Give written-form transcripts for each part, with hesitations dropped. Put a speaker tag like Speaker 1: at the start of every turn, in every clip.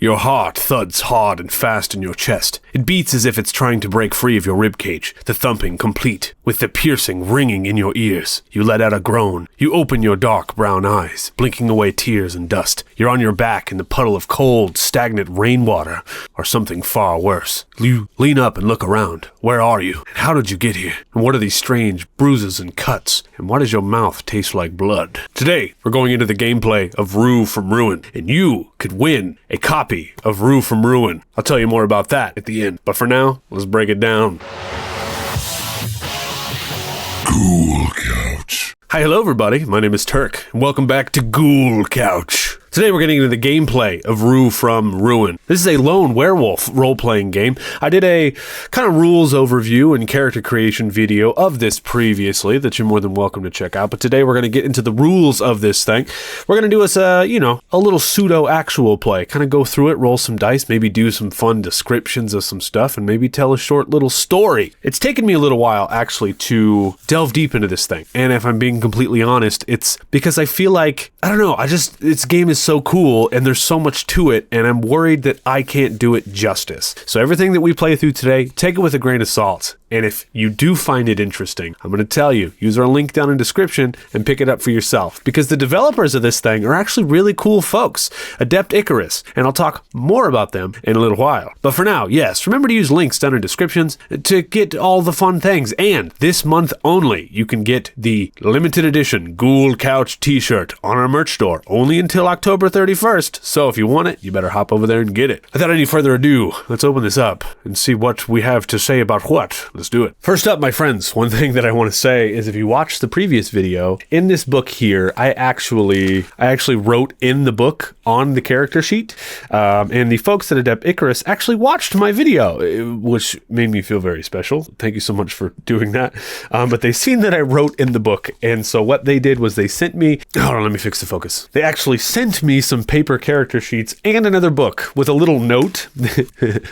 Speaker 1: Your heart thuds hard and fast in your chest. It beats as if it's trying to break free of your ribcage, the thumping complete, with the piercing ringing in your ears. You let out a groan. You open your dark brown eyes, blinking away tears and dust. You're on your back in the puddle of cold, stagnant rainwater, or something far worse. You lean up and look around. Where are you? And how did you get here? And what are these strange bruises and cuts? And why does your mouth taste like blood? Today, we're going into the gameplay of Rue from Ruin, and you could win a copy of Rue from Ruin. I'll tell you more about that at the end. But for now, let's break it down. Ghoul Couch. Hi, hello everybody. My name is Turk, and welcome back to Ghoul Couch. Today we're getting into the gameplay of Rue from Ruin. This is a lone werewolf role-playing game. I did a kind of rules overview and character creation video of this previously that you're more than welcome to check out. But today we're going to get into the rules of this thing. We're going to do us a little pseudo-actual play. Kind of go through it, roll some dice, maybe do some fun descriptions of some stuff, and maybe tell a short little story. It's taken me a little while, actually, to delve deep into this thing. And if I'm being completely honest, it's because I feel like, this game is so cool and there's so much to it, and I'm worried that I can't do it justice. So everything that we play through today, take it with a grain of salt. And if you do find it interesting, I'm going to tell you, use our link down in the description and pick it up for yourself. Because the developers of this thing are actually really cool folks. Adept Icarus. And I'll talk more about them in a little while. But for now, yes, remember to use links down in descriptions to get all the fun things. And this month only, you can get the limited edition Ghoul Couch t-shirt on our merch store. Only until October 31st. So if you want it, you better hop over there and get it. Without any further ado, let's open this up and see what we have to say about what. Let's do it. First up, my friends, one thing that I want to say is if you watched the previous video, in this book here, I actually wrote in the book on the character sheet, and the folks at Adept Icarus actually watched my video, which made me feel very special. Thank you so much for doing that. But they seen that I wrote in the book, and so what they did was they sent me, hold on, let me fix the focus. They actually sent me some paper character sheets and another book with a little note.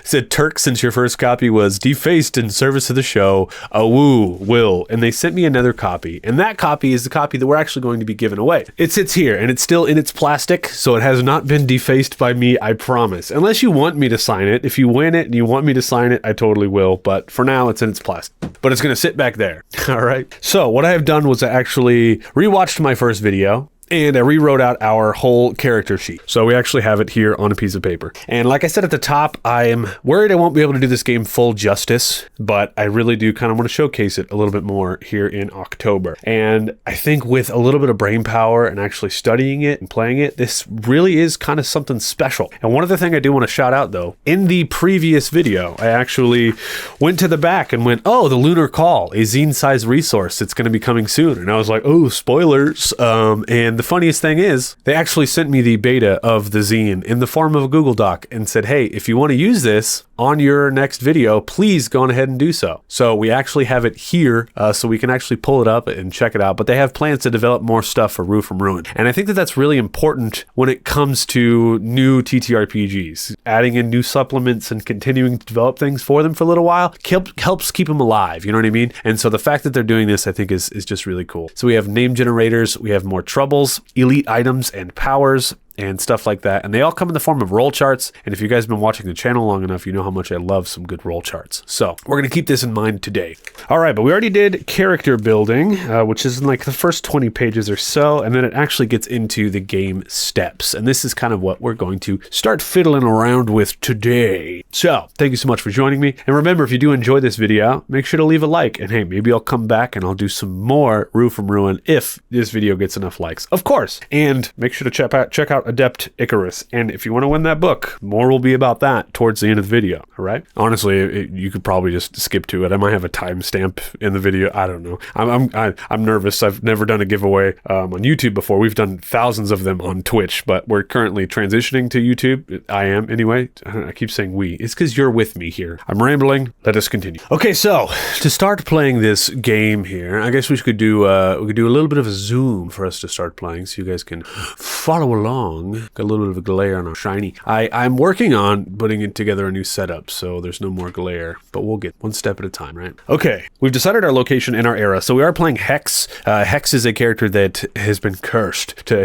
Speaker 1: Said, Turk, since your first copy was defaced in service of the show, will. And they sent me another copy, and that copy is the copy that we're actually going to be giving away. It sits here, and it's still in its plastic, so it has not been defaced by me, I promise. Unless you want me to sign it. If you win it and you want me to sign it, I totally will, but for now, it's in its plastic. But it's going to sit back there. All right. So what I have done was I actually rewatched my first video, and I rewrote out our whole character sheet. So we actually have it here on a piece of paper. And like I said at the top, I'm worried I won't be able to do this game full justice, but I really do kind of want to showcase it a little bit more here in October. And I think with a little bit of brain power and actually studying it and playing it, this really is kind of something special. And one other thing I do want to shout out though, in the previous video, I actually went to the back and went, oh, the Lunar Call, a zine-sized resource. It's going to be coming soon. And I was like, oh, spoilers. And the funniest thing is, they actually sent me the beta of the zine in the form of a Google Doc and said, hey, if you want to use this on your next video, please go on ahead and do so. So we actually have it here, so we can actually pull it up and check it out. But they have plans to develop more stuff for Rue from Ruin. And I think that that's really important when it comes to new TTRPGs. Adding in new supplements and continuing to develop things for them for a little while helps keep them alive, you know what I mean? And so the fact that they're doing this, I think, is just really cool. So we have name generators, we have more troubles, elite items and powers, and stuff like that. And they all come in the form of roll charts. And if you guys have been watching the channel long enough, you know how much I love some good roll charts. So we're going to keep this in mind today. All right, but we already did character building, which is in like the first 20 pages or so. And then it actually gets into the game steps. And this is kind of what we're going to start fiddling around with today. So thank you so much for joining me. And remember, if you do enjoy this video, make sure to leave a like. And hey, maybe I'll come back and I'll do some more Rue from Ruin if this video gets enough likes, of course. And make sure to check out Adept Icarus. And if you want to win that book, more will be about that towards the end of the video. All right. Honestly, you could probably just skip to it. I might have a timestamp in the video. I don't know. I'm nervous. I've never done a giveaway on YouTube before. We've done thousands of them on Twitch, but we're currently transitioning to YouTube. I am anyway. I keep saying we. It's because you're with me here. I'm rambling. Let us continue. Okay, so to start playing this game here, I guess we could do a little bit of a zoom for us to start playing, so you guys can follow along wrong. Got a little bit of a glare on our shiny. I'm working on putting it together a new setup, so there's no more glare, but we'll get one step at a time, right? Okay, we've decided our location and our era, so we are playing Hex. Hex is a character that has been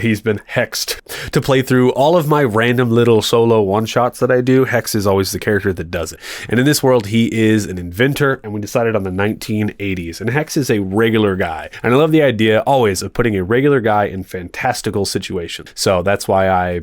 Speaker 1: he's been hexed to play through all of my random little solo one-shots that I do. Hex is always the character that does it. And in this world, he is an inventor, and we decided on the 1980s. And Hex is a regular guy. And I love the idea always of putting a regular guy in fantastical situations. So that's why I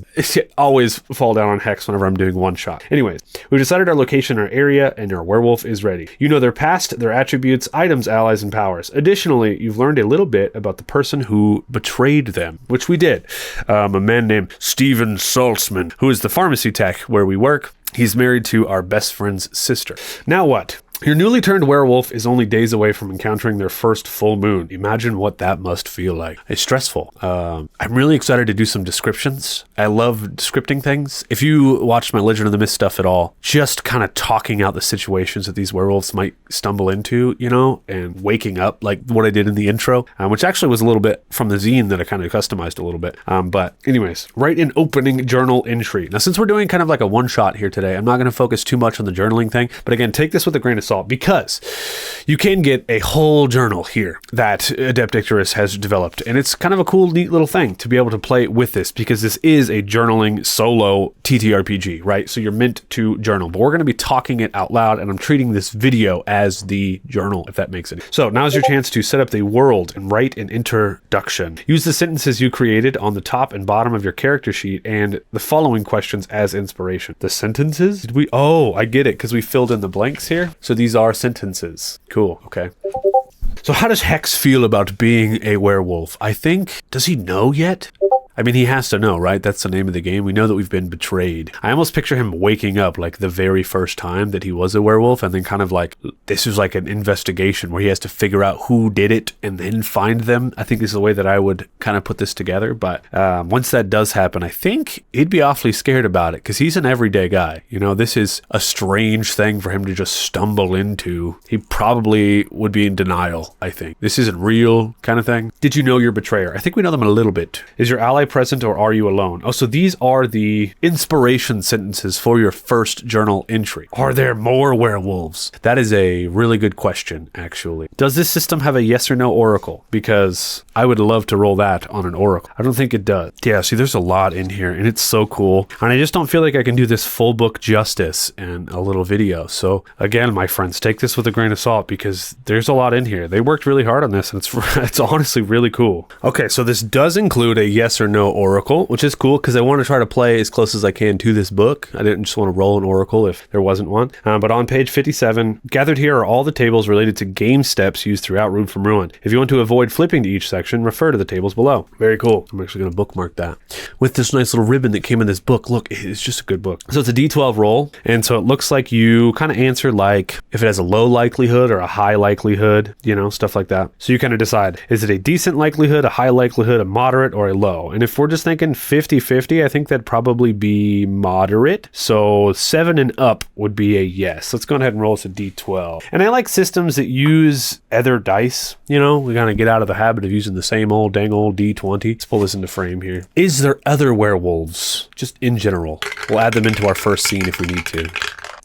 Speaker 1: always fall down on Hex whenever I'm doing one shot. Anyways, we've decided our location, our area, and our werewolf is ready. You know their past, their attributes, items, allies, and powers. Additionally, you've learned a little bit about the person who betrayed them, which we did. A man named Steven Saltzman, who is the pharmacy tech where we work. He's married to our best friend's sister. Now what? Your newly turned werewolf is only days away from encountering their first full moon. Imagine what that must feel like. It's stressful. I'm really excited to do some descriptions. I love scripting things. If you watched my Legend of the Mist stuff at all, just kind of talking out the situations that these werewolves might stumble into, you know, and waking up like what I did in the intro, which actually was a little bit from the zine that I kind of customized a little bit. But anyways, write an opening journal entry. Now, since we're doing kind of like a one shot here today, I'm not going to focus too much on the journaling thing, but again, take this with a grain of salt, because you can get a whole journal here that Adept Icarus has developed, and it's kind of a cool, neat little thing to be able to play with this, because this is a journaling solo TTRPG, right? So you're meant to journal, but we're going to be talking it out loud, and I'm treating this video as the journal, if that makes it. So now's your chance to set up the world and write an introduction. Use the sentences you created on the top and bottom of your character sheet and the following questions as inspiration. The sentences? Oh, I get it, because we filled in the blanks here. So these are sentences. Cool. Okay. So how does Hex feel about being a werewolf? I think, does he know yet? I mean, he has to know, right? That's the name of the game. We know that we've been betrayed. I almost picture him waking up like the very first time that he was a werewolf, and then kind of like, this is like an investigation where he has to figure out who did it and then find them. I think is the way that I would kind of put this together. But once that does happen, I think he'd be awfully scared about it, because he's an everyday guy. You know, this is a strange thing for him to just stumble into. He probably would be in denial, I think. This isn't real kind of thing. Did you know your betrayer? I think we know them a little bit. Is your ally present or are you alone? Oh, so these are the inspiration sentences for your first journal entry. Are there more werewolves? That is a really good question, actually. Does this system have a yes or no oracle? Because I would love to roll that on an oracle. I don't think it does. Yeah, see, there's a lot in here, and it's so cool. And I just don't feel like I can do this full book justice in a little video. So again, my friends, take this with a grain of salt, because there's a lot in here. They worked really hard on this, and it's honestly really cool. Okay, so this does include a yes or no oracle, which is cool, because I want to try to play as close as I can to this book. I didn't just want to roll an oracle if there wasn't one. But on page 57, gathered here are all the tables related to game steps used throughout Room from Ruin. If you want to avoid flipping to each section, refer to the tables below. Very cool. I'm actually going to bookmark that. With this nice little ribbon that came in this book, look, it's just a good book. So it's a D12 roll, and so it looks like you kind of answer like if it has a low likelihood or a high likelihood, you know, stuff like that. So you kind of decide, is it a decent likelihood, a high likelihood, a moderate, or a low? And if we're just thinking 50-50, I think that'd probably be moderate. So 7 and up would be a yes. Let's go ahead and roll us a D12. And I like systems that use other dice. You know, we kind of get out of the habit of using the same old dang old D20. Let's pull this into frame here. Is there other werewolves? Just in general. We'll add them into our first scene if we need to.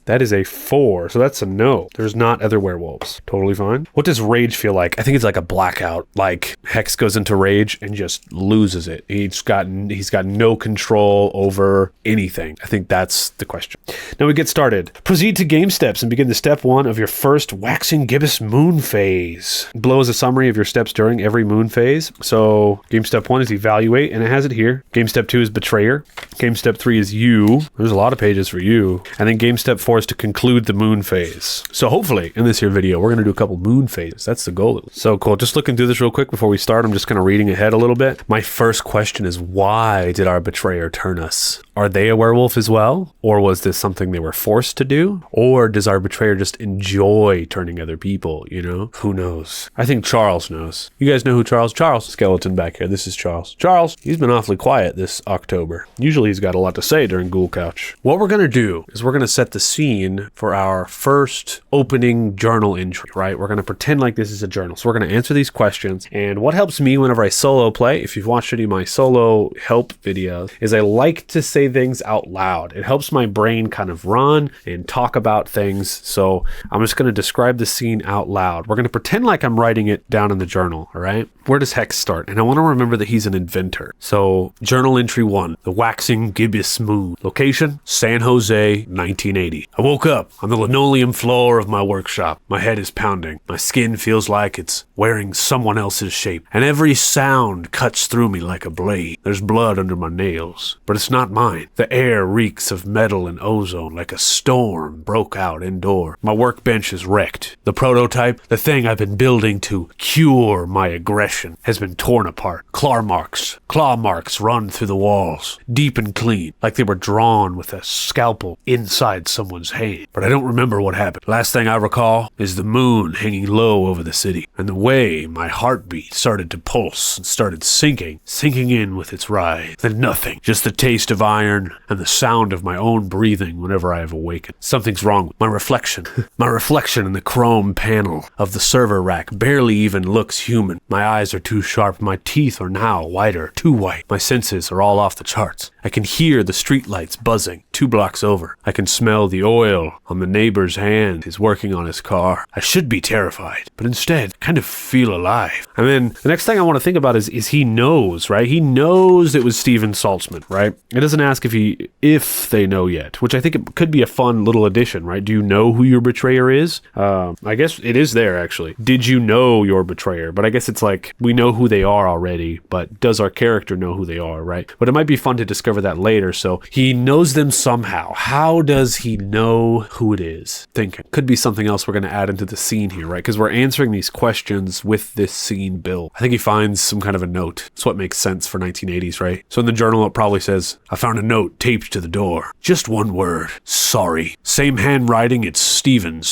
Speaker 1: That is a 4, so that's a no. There's not other werewolves. Totally fine. What does rage feel like? I think it's like a blackout. Like Hex goes into rage and just loses it. He's got no control over anything. I think that's the question. Now we get started. Proceed to game steps and begin the step 1 of your first waxing gibbous moon phase. Below is a summary of your steps during every moon phase. So game step 1 is evaluate, and it has it here. Game step 2 is betrayer. Game step 3 is you. There's a lot of pages for you. And then game step 4 is to conclude the moon phase. So hopefully in this here video, we're going to do a couple moon phases. That's the goal. So cool. Just looking through this real quick before we start. I'm just kind of reading ahead a little bit. My first question is, why did our betrayer turn us are they a werewolf as well? Or was this something they were forced to do? Or does our betrayer just enjoy turning other people, you know? Who knows? I think Charles knows. You guys know who Charles? Charles, skeleton back here. This is Charles. Charles, he's been awfully quiet this October. Usually he's got a lot to say during Ghoul Couch. What we're going to do is we're going to set the scene for our first opening journal entry, right? We're going to pretend like this is a journal. So we're going to answer these questions. And what helps me whenever I solo play, if you've watched any of my solo help videos, is I like to say things out loud. It helps my brain kind of run and talk about things. So I'm just going to describe the scene out loud. We're going to pretend like I'm writing it down in the journal, all right? Where does Hex start? And I want to remember that he's an inventor. So journal entry 1, the waxing gibbous moon. Location, San Jose, 1980. I woke up on the linoleum floor of my workshop. My head is pounding. My skin feels like it's wearing someone else's shape. And every sound cuts through me like a blade. There's blood under my nails, but it's not mine. The air reeks of metal and ozone like a storm broke out indoor. My workbench is wrecked. The prototype, the thing I've been building to cure my aggression, has been torn apart. Claw marks run through the walls, deep and clean, like they were drawn with a scalpel inside someone's hand. But I don't remember what happened. Last thing I recall is the moon hanging low over the city, and the way my heartbeat started to pulse and started sinking in with its rise. Then nothing, just the taste of iron and the sound of my own breathing whenever I have awakened. Something's wrong with my reflection. My reflection in the chrome panel of the server rack barely even looks human. My eyes are too sharp. My teeth are now whiter, too white. My senses are all off the charts. I can hear the streetlights buzzing 2 blocks over. I can smell the oil on the neighbor's hand. He's working on his car. I should be terrified, but instead kind of feel alive. And then the next thing I want to think about is he knows, right? He knows it was Steven Saltzman, right? It doesn't ask if they know yet, which I think it could be a fun little addition, right? Do you know who your betrayer is? I guess it is there, actually. Did you know your betrayer? But I guess it's like, we know who they are already, but does our character know who they are, right? But it might be fun to discover that later. So he knows them somehow. How does he know who it is? Thinking. Could be something else we're going to add into the scene here, right? Because we're answering these questions with this scene built. I think he finds some kind of a note. It's what makes sense for 1980s, right? So in the journal, it probably says, I found a note taped to the door. Just one word. Sorry. Same handwriting, it's Steven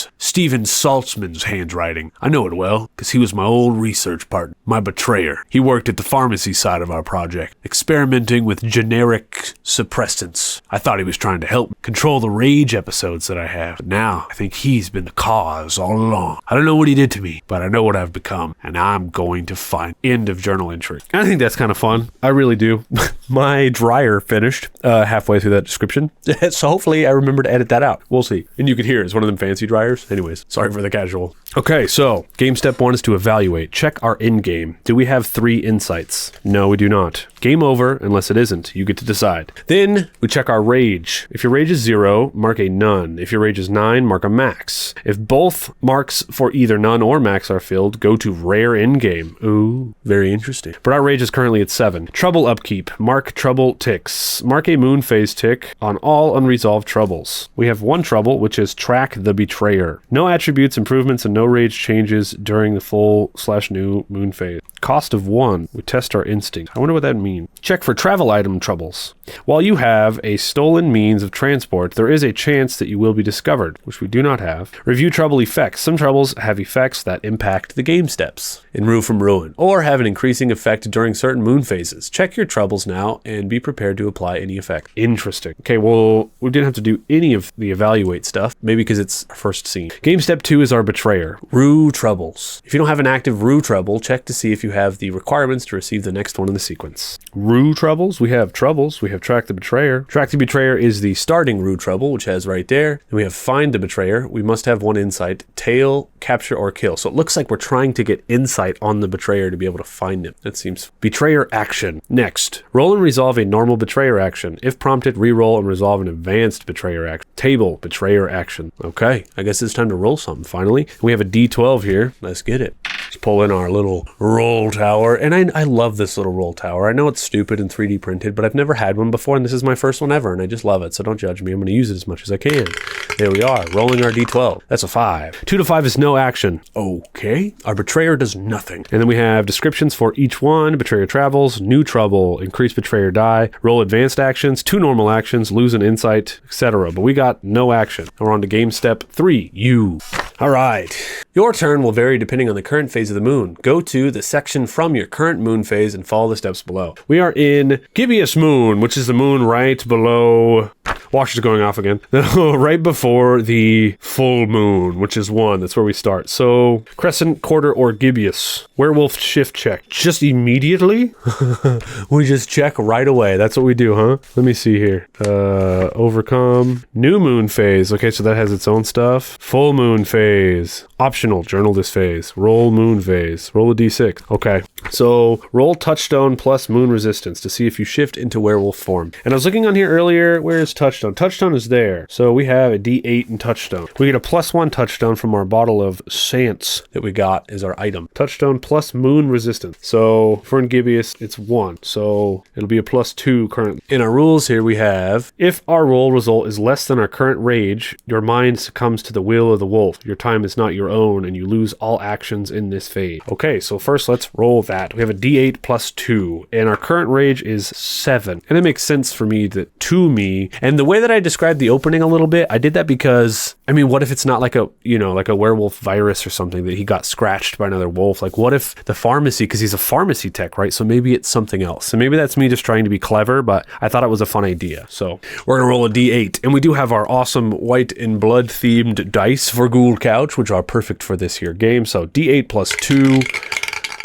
Speaker 1: Saltzman's handwriting. I know it well, because he was my old research partner, my betrayer. He worked at the pharmacy side of our project, experimenting with generic suppressants. I thought he was trying to help me control the rage episodes that I have. But now, I think he's been the cause all along. I don't know what he did to me, but I know what I've become, and I'm going to find. End of journal entry. I think that's kind of fun. I really do. My dryer finished halfway through that description, so hopefully I remember to edit that out. We'll see. And you can hear it's one of them fancy dryers. Anyways, sorry for the casual. Okay, so game step 1 is to evaluate. Check our in-game. Do we have 3 insights? No, we do not. Game over unless it isn't. You get to decide. Then we check our rage. If your rage is 0, mark a none. If your rage is 9, mark a max. If both marks for either none or max are filled, go to rare in-game. Ooh, very interesting. But our rage is currently at 7. Trouble upkeep. Mark trouble ticks. Mark a moon phase tick on all unresolved troubles. We have 1 trouble, which is track the betrayer. No attributes, improvements, and no rage changes during the full/new moon phase. Cost of 1. We test our instinct. I wonder what that means. Check for travel item troubles. While you have a stolen means of transport, there is a chance that you will be discovered, which we do not have. Review trouble effects. Some troubles have effects that impact the game steps in Rue from Ruin, or have an increasing effect during certain moon phases. Check your troubles now and be prepared to apply any effect. Interesting. Okay, well, we didn't have to do any of the evaluate stuff, maybe because it's our first scene. Game step 2 is our betrayer. Rue troubles. If you don't have an active Rue trouble, check to see if you have the requirements to receive the next one in the sequence. Rue troubles. We have track the betrayer. Track the betrayer is the starting Rue trouble, which has right there. Then we have find the betrayer. We must have 1 insight. Tail, capture, or kill. So it looks like we're trying to get insight on the betrayer to be able to find him. That seems. Betrayer action. Next, roll and resolve a normal betrayer action. If prompted, re-roll and resolve an advanced betrayer action. Table, betrayer action. Okay, I guess it's time to roll something finally. We have a D12 here. Let's get it. Let's pull in our little roll tower. And I love this little roll tower. I know it's stupid and 3D printed, but I've never had one before, and this is my first one ever, and I just love it. So don't judge me. I'm going to use it as much as I can. There we are, rolling our d12. That's a 5. 2 to 5 is no action. Okay. Our betrayer does nothing. And then we have descriptions for each one. Betrayer travels, new trouble, increase betrayer die, roll advanced actions, 2 normal actions, lose an insight, etc. But we got no action. Now we're on to game step 3. You. All right. Your turn will vary depending on the current phase of the moon. Go to the section from your current moon phase and follow the steps below. We are in gibbous moon, which is the moon right below... Watch is going off again. Right before the full moon, which is 1. That's where we start. So, crescent, quarter, or gibbous. Werewolf shift check. Just immediately? We just check right away. That's what we do, huh? Let me see here. Overcome. New moon phase. Okay, so that has its own stuff. Full moon phase. Optional. Journal this phase. Roll moon phase. Roll a d6. Okay. So, roll touchstone plus moon resistance to see if you shift into werewolf form. And I was looking on here earlier. Where's touchstone? Touchstone is there. So we have a d8 in touchstone. We get a +1 touchstone from our bottle of Science that we got as our item. Touchstone plus moon resistance. So for Gibbous, it's 1. So it'll be a +2 currently. In our rules here we have, if our roll result is less than our current rage, your mind succumbs to the will of the wolf. Your time is not your own and you lose all actions in this phase. Okay, so first let's roll that. We have a d8 +2 and our current rage is 7. And it makes sense for me and the way that I described the opening a little bit, I did that because, I mean, what if it's not like a, like a werewolf virus or something that he got scratched by another wolf? Like, what if the pharmacy, because he's a pharmacy tech, right? So maybe it's something else. So maybe that's me just trying to be clever, but I thought it was a fun idea. So we're going to roll a d8. And we do have our awesome white and blood themed dice for Ghoul Couch, which are perfect for this here game. So d8 +2.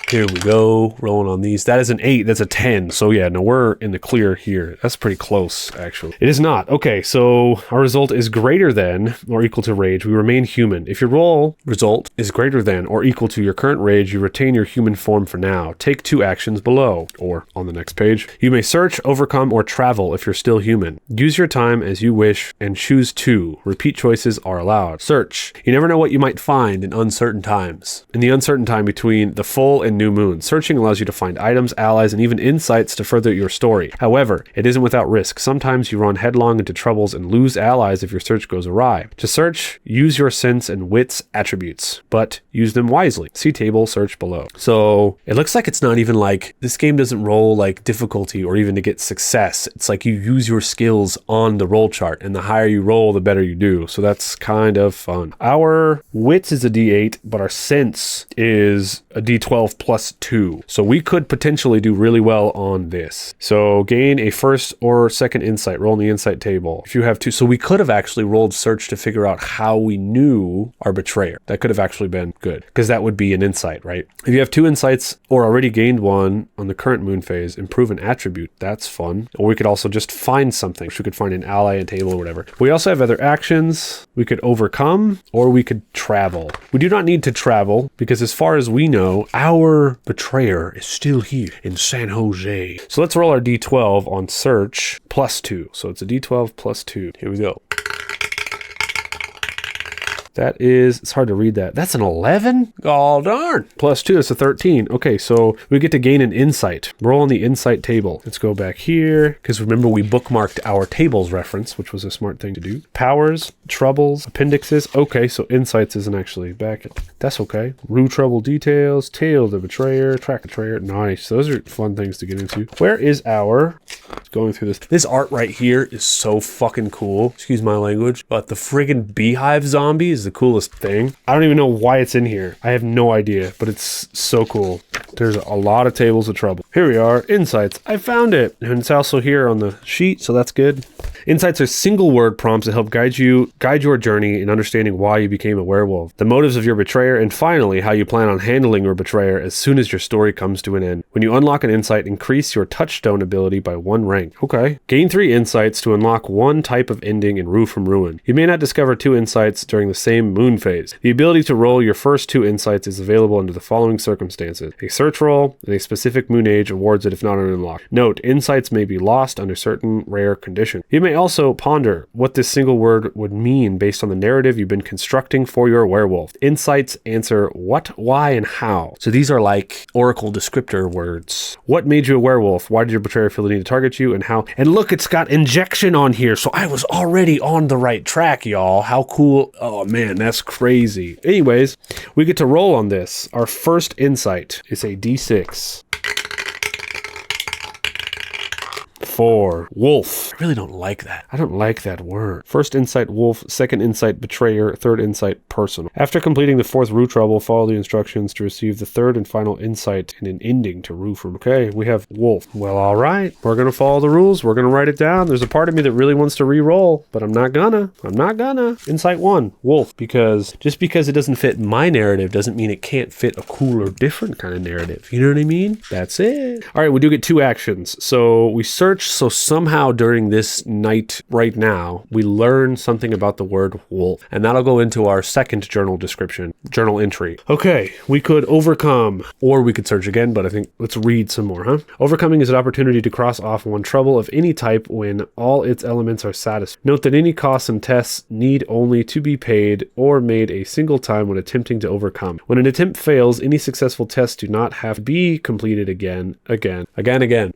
Speaker 1: Here we go, rolling on these. That is an 8, that's a 10. So yeah, no, we're in the clear here. That's pretty close, actually. It is not. Okay, so our result is greater than or equal to rage. We remain human. If your roll result is greater than or equal to your current rage, you retain your human form for now. Take 2 actions below, or on the next page. You may search, overcome, or travel if you're still human. Use your time as you wish and choose 2. Repeat choices are allowed. Search. You never know what you might find in uncertain times. In the uncertain time between the full and new moon. Searching allows you to find items, allies, and even insights to further your story. However, it isn't without risk. Sometimes you run headlong into troubles and lose allies if your search goes awry. To search, use your sense and wits attributes, but use them wisely. See table, search below. So it looks like it's not even like, this game doesn't roll like difficulty or even to get success. It's like you use your skills on the roll chart, and the higher you roll, the better you do. So that's kind of fun. Our wits is a d8, but our sense is a d12 +2. So we could potentially do really well on this. So gain a first or second insight. Roll in the insight table. If you have 2, so we could have actually rolled search to figure out how we knew our betrayer. That could have actually been good, because that would be an insight, right? If you have 2 insights or already gained 1 on the current moon phase, improve an attribute. That's fun. Or we could also just find something. We could find an ally, a table, or whatever. We also have other actions. We could overcome, or we could travel. We do not need to travel, because as far as we know, our betrayer is still here in San Jose. So let's roll our d12 on search +2. So it's a d12 +2. Here we go. That is, it's hard to read that. That's an 11? Oh, darn. +2, that's a 13. Okay, so we get to gain an insight. Roll on the insight table. Let's go back here, because remember we bookmarked our tables reference, which was a smart thing to do. Powers, troubles, appendixes. Okay, so insights isn't actually back. That's okay. Rue trouble details, tail the betrayer, track betrayer. Nice. Those are fun things to get into. Where is our, going through this. This art right here is so fucking cool. Excuse my language, but the friggin' beehive zombie is the coolest thing. I don't even know why it's in here. I have no idea, but it's so cool. There's a lot of tables of trouble. Here we are, insights. I found it. And it's also here on the sheet, so that's good. Insights are single word prompts that help guide your journey in understanding why you became a werewolf, the motives of your betrayer, and finally, how you plan on handling your betrayer as soon as your story comes to an end. When you unlock an insight, increase your touchstone ability by 1 rank. Okay. Gain 3 insights to unlock 1 type of ending in Rue from Ruin. You may not discover 2 insights during the same moon phase. The ability to roll your first 2 insights is available under the following circumstances. A search roll and a specific moon age awards it if not unlocked. Note, insights may be lost under certain rare conditions. You may also ponder what this single word would mean based on the narrative you've been constructing for your werewolf. Insights answer what, why, and how. So these are like oracle descriptor words. What made you a werewolf? Why did your betrayer feel the need to target you, and how? And look, it's got injection on here, so I was already on the right track, y'all. How cool. Oh man, that's crazy. Anyways, we get to roll on this. Our first insight is a D6. 4. Wolf. I really don't like that. I don't like that word. First insight, wolf. Second insight, betrayer. Third insight, personal. After completing the 4th Rue Trouble, follow the instructions to receive the 3rd and final insight and an ending to Rue from. Okay, we have wolf. Well, all right. We're going to follow the rules. We're going to write it down. There's a part of me that really wants to re-roll, but I'm not gonna. Insight 1, wolf. Because just because it doesn't fit my narrative doesn't mean it can't fit a cooler, different kind of narrative. You know what I mean? That's it. All right, we do get 2 actions. So we search. So somehow during this night right now, we learn something about the word wolf, and that'll go into our second journal description, journal entry. Okay, we could overcome, or we could search again, but I think let's read some more, huh? Overcoming is an opportunity to cross off one trouble of any type when all its elements are satisfied. Note that any costs and tests need only to be paid or made a single time when attempting to overcome. When an attempt fails, any successful tests do not have to be completed again.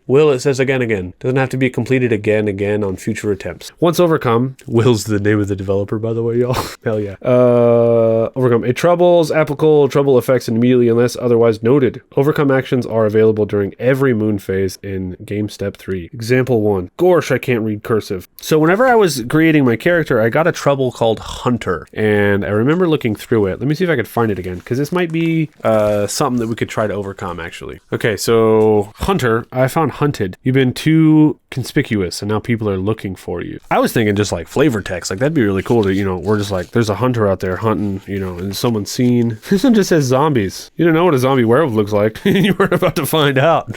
Speaker 1: Will, it says again. Doesn't have to be completed again on future attempts. Once overcome, Will's the name of the developer, by the way, y'all. Hell yeah. Overcome. A trouble's applicable trouble effects immediately unless otherwise noted. Overcome actions are available during every moon phase in game step 3. Example 1. Gorsh, I can't read cursive. So whenever I was creating my character, I got a trouble called Hunter, and I remember looking through it. Let me see if I could find it again, because this might be something that we could try to overcome, actually. Okay, so Hunter, I found hunted. You've been too conspicuous and now people are looking for you. I was thinking just like flavor text, like that'd be really cool to, we're just like, there's a hunter out there hunting, and someone's seen. This one just says zombies. You don't know what a zombie werewolf looks like. You were about to find out.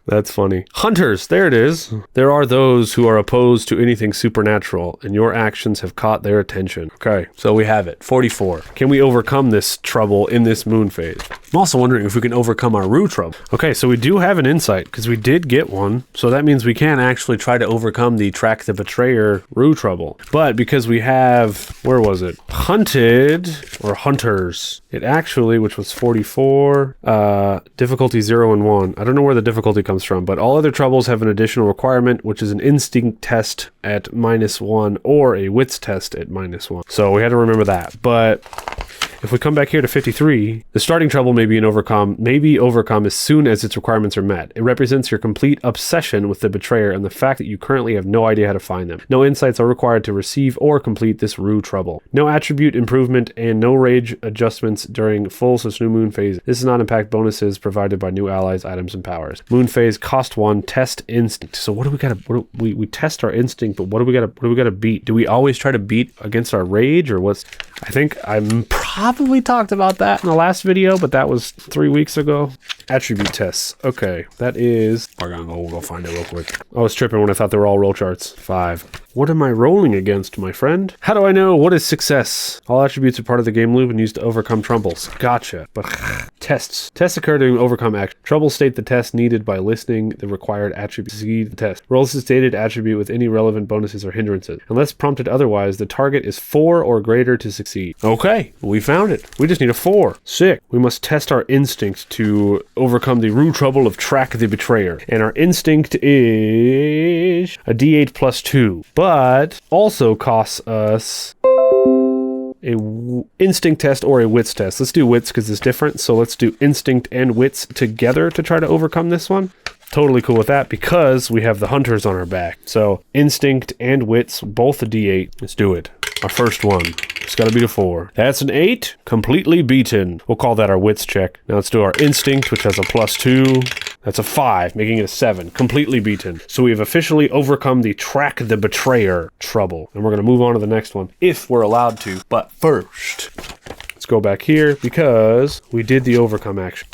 Speaker 1: That's funny. Hunters, there it is. There are those who are opposed to anything supernatural, and your actions have caught their attention. Okay, so we have it. 44. Can we overcome this trouble in this moon phase? I'm also wondering if we can overcome our Rue trouble. Okay, so we do have an insight, because we did get one. So that means we can actually try to overcome the Track the Betrayer Rue trouble. But because we have, where was it? Hunted, or Hunters. It actually, which was 44, difficulty 0 and 1. I don't know where the difficulty comes from, but all other troubles have an additional requirement, which is an instinct test at -1 or a wits test at -1. So we had to remember that. But if we come back here to 53, the starting trouble may be overcome as soon as its requirements are met. It represents your complete obsession with the betrayer and the fact that you currently have no idea how to find them. No insights are required to receive or complete this Rue trouble. No attribute improvement and no rage adjustments during full new moon phase. This does not impact bonuses provided by new allies, items, and powers. Moon phase, cost 1, test instinct. So what do we gotta, we test our instinct, but what do we gotta beat? Do we always try to beat against our rage, or what's, I think I'm probably talked about that in the last video, but that was 3 weeks ago. Attribute tests. Okay, that is, we'll go find it real quick. I was tripping when I thought they were all roll charts. 5. What am I rolling against, my friend? How do I know what is success? All attributes are part of the game loop and used to overcome troubles. Gotcha. But tests. Tests occur to overcome action. Troubles state the test needed by listing the required attribute to succeed the test. Rolls the stated attribute with any relevant bonuses or hindrances. Unless prompted otherwise, the target is 4 or greater to succeed. Okay, we found it. We just need a 4. Sick. We must test our instinct to overcome the Rue trouble of Track the Betrayer. And our instinct is a D8 plus 2. But also costs us a instinct test or a wits test. Let's do wits because it's different. So let's do instinct and wits together to try to overcome this one. Totally cool with that because we have the hunters on our back. So instinct and wits, both a D8. Let's do it. Our first one. It's got to be a 4. That's an 8. Completely beaten. We'll call that our wits check. Now let's do our instinct, which has a plus 2. That's a 5, making it a 7. Completely beaten. So we have officially overcome the Track the Betrayer trouble. And we're going to move on to the next one, if we're allowed to. But first, let's go back here because we did the overcome action.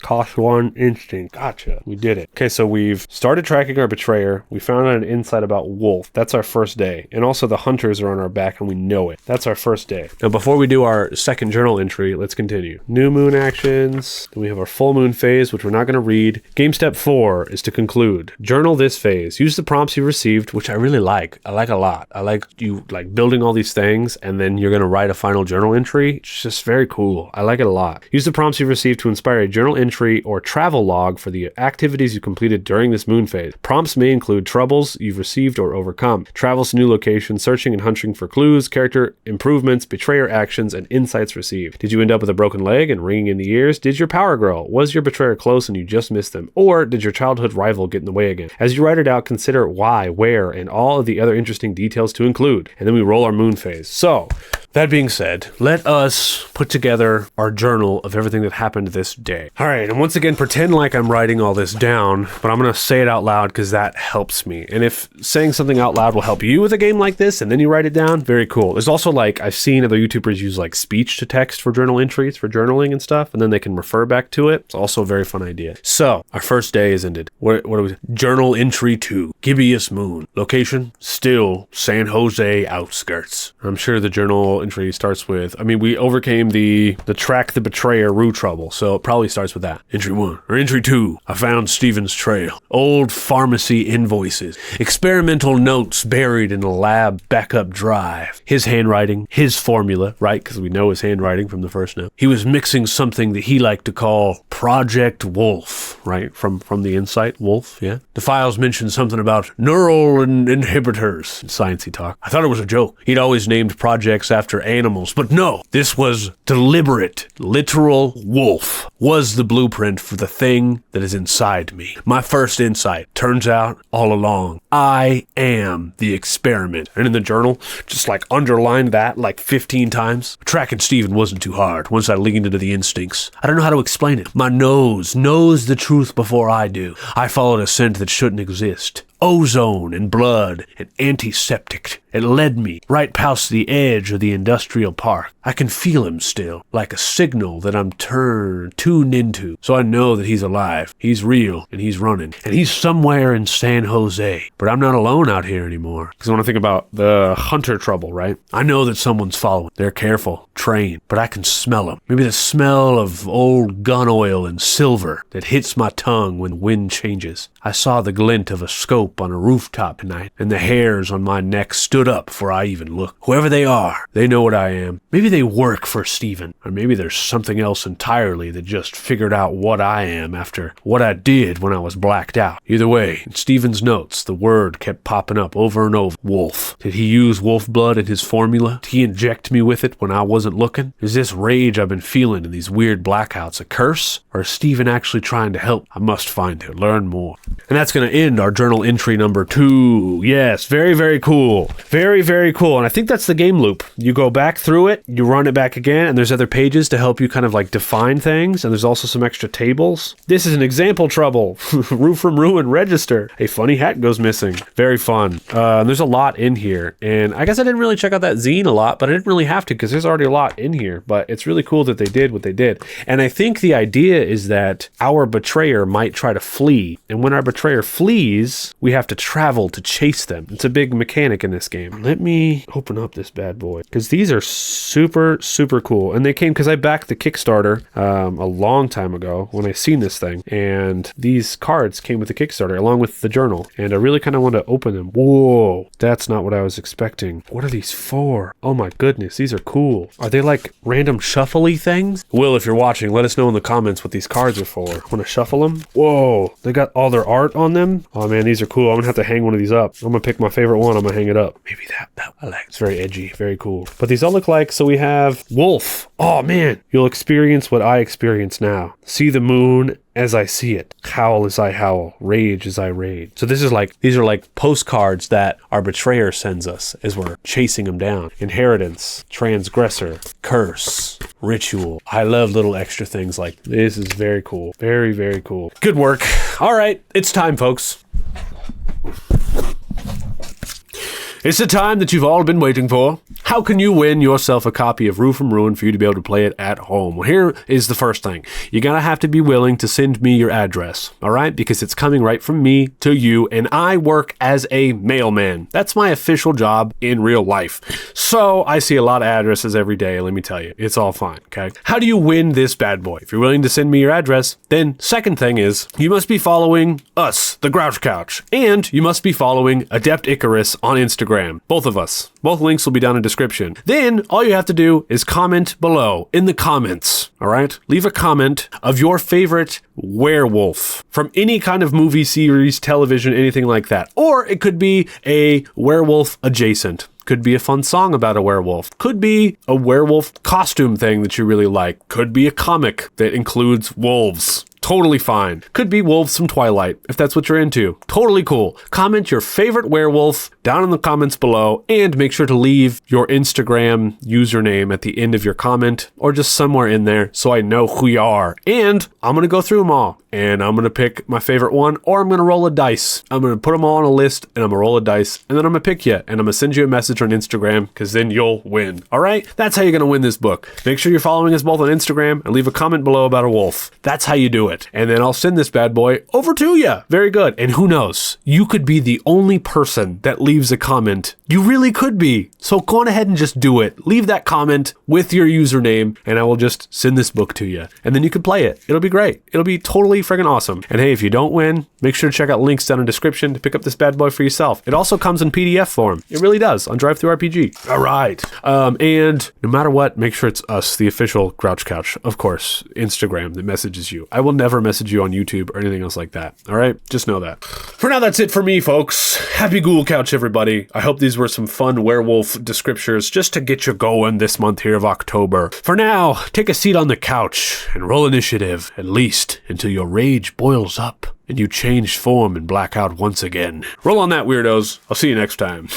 Speaker 1: Cost 1 instinct. Gotcha. We did it. Okay, so we've started tracking our betrayer. We found out an insight about Wolf. That's our first day. And also the hunters are on our back and we know it. That's our first day. Now, before we do our second journal entry, let's continue. New moon actions. Then we have our full moon phase, which we're not going to read. Game step 4 is to conclude. Journal this phase. Use the prompts you received, which I really like. I like a lot. I like you like building all these things and then you're going to write a final journal entry. It's just very cool. I like it a lot. Use the prompts you received to inspire a journal entry or travel log for the activities you completed during this moon phase. Prompts may include troubles you've received or overcome, travels to new locations, searching and hunting for clues, character improvements, betrayer actions, and insights received. Did you end up with a broken leg and ringing in the ears? Did your power grow? Was your betrayer close and you just missed them? Or did your childhood rival get in the way again? As you write it out, consider why, where, and all of the other interesting details to include. And then we roll our moon phase. So, that being said, let us put together our journal of everything that happened this day. All right, and once again, pretend like I'm writing all this down, but I'm going to say it out loud because that helps me. And if saying something out loud will help you with a game like this, and then you write it down, very cool. There's also like, I've seen other YouTubers use like speech to text for journal entries, for journaling and stuff, and then they can refer back to it. It's also a very fun idea. So, our first day is ended. What do we? Journal entry 2, gibbous moon. Location, still San Jose outskirts. I'm sure the journal entry starts with, I mean, we overcame the track the betrayer Rue trouble, so it probably starts with that. Entry 1 or entry 2, I found Steven's trail. Old pharmacy invoices, experimental notes buried in a lab backup drive. His handwriting, his formula, right? Because we know his handwriting from the first note. He was mixing something that he liked to call Project Wolf, right? From the insight, Wolf, yeah. The files mentioned something about neural inhibitors, sciencey talk. I thought it was a joke. He'd always named projects after animals, but no, this was deliberate. Literal wolf was the blueprint for the thing that is inside me. My first insight, turns out all along, I am the experiment. And in the journal, just like underlined that like 15 times. Tracking Steven wasn't too hard once I leaned into the instincts. I don't know how to explain it. My nose knows the truth before I do. I followed a scent that shouldn't exist. Ozone and blood and antiseptic. It led me right past the edge of the industrial park. I can feel him still, like a signal that I'm tuned into. So I know that he's alive, he's real, and he's running. And he's somewhere in San Jose. But I'm not alone out here anymore. Because when I think about the hunter trouble, right? I know that someone's following. They're careful, trained, but I can smell them. Maybe the smell of old gun oil and silver that hits my tongue when the wind changes. I saw the glint of a scope on a rooftop tonight, and the hairs on my neck stood up before I even looked. Whoever they are, they know what I am. Maybe they work for Steven, or maybe there's something else entirely that just figured out what I am after what I did when I was blacked out. Either way, in Steven's notes, the word kept popping up over and over. Wolf. Did he use wolf blood in his formula? Did he inject me with it when I wasn't looking? Is this rage I've been feeling in these weird blackouts a curse? Or is Steven actually trying to help? I must find it, learn more. And that's going to end our journal entry number 2. Yes, very, very cool. Very, very cool. And I think that's the game loop. You go back through it, you run it back again, and there's other pages to help you kind of like define things, and there's also some extra tables. This is an example trouble. Rue from Ruin register. A funny hat goes missing. Very fun. And there's a lot in here. And I guess I didn't really check out that zine a lot, but I didn't really have to because there's already a lot in here. But it's really cool that they did what they did. And I think the idea is that our betrayer might try to flee. And when our betrayer flees, we have to travel to chase them. It's a big mechanic in this game. Let me open up this bad boy because these are super, super cool. And they came because I backed the Kickstarter a long time ago when I seen this thing. And these cards came with the Kickstarter along with the journal. And I really kind of want to open them. Whoa, that's not what I was expecting. What are these for? Oh my goodness, these are cool. Are they like random shuffly things? Will, if you're watching, let us know in the comments what these cards are for. Want to shuffle them? Whoa, they got all their art on them. Oh man, these are cool. I'm gonna have to hang one of these up. I'm gonna pick my favorite one. I'm gonna hang it up. Maybe that I like. It's very edgy, very cool. But these all look like, so we have Wolf. Oh man, you'll experience what I experience now. See the moon as I see it. Howl as I howl. Rage as I rage. So these are like postcards that our betrayer sends us as we're chasing him down. Inheritance, transgressor, curse, ritual. I love little extra things like this. Is very cool. Very, very cool. Good work. All right, it's time, folks. It's the time that you've all been waiting for. How can you win yourself a copy of Rue from Ruin for you to be able to play it at home? Well, here is the first thing. You're going to have to be willing to send me your address, all right? Because it's coming right from me to you, and I work as a mailman. That's my official job in real life. So I see a lot of addresses every day, let me tell you. It's all fine, okay? How do you win this bad boy? If you're willing to send me your address, then second thing is you must be following us, the Grouch Couch, and you must be following Adept Icarus on Instagram. Both of us. Both links will be down in the description. Then all you have to do is comment below in the comments, all right? Leave a comment of your favorite werewolf from any kind of movie, series, television, anything like that. Or it could be a werewolf adjacent. Could be a fun song about a werewolf. Could be a werewolf costume thing that you really like. Could be a comic that includes wolves. Totally fine. Could be wolves from Twilight, if that's what you're into. Totally cool. Comment your favorite werewolf down in the comments below, and make sure to leave your Instagram username at the end of your comment, or just somewhere in there so I know who you are. And I'm going to go through them all, and I'm going to pick my favorite one, or I'm going to roll a dice. I'm going to put them all on a list, and I'm going to roll a dice, and then I'm going to pick you, and I'm going to send you a message on Instagram, because then you'll win. All right? That's how you're going to win this book. Make sure you're following us both on Instagram, and leave a comment below about a wolf. That's how you do it. And then I'll send this bad boy over to you. Very good. And who knows? You could be the only person that leaves a comment. You really could be. So go on ahead and just do it. Leave that comment with your username, and I will just send this book to you. And then you can play it. It'll be great. It'll be totally friggin' awesome. And hey, if you don't win, make sure to check out links down in the description to pick up this bad boy for yourself. It also comes in PDF form. It really does on DriveThruRPG. All right. And no matter what, make sure it's us, the official Grouch Couch, of course, Instagram that messages you. I will never message you on YouTube or anything else like that. All right? Just know that. For now, that's it for me, folks. Happy Ghoul Couch, everybody. I hope these were some fun werewolf descriptors just to get you going this month here of October. For now, take a seat on the couch and roll initiative, at least until your rage boils up and you change form and black out once again. Roll on that, weirdos. I'll see you next time.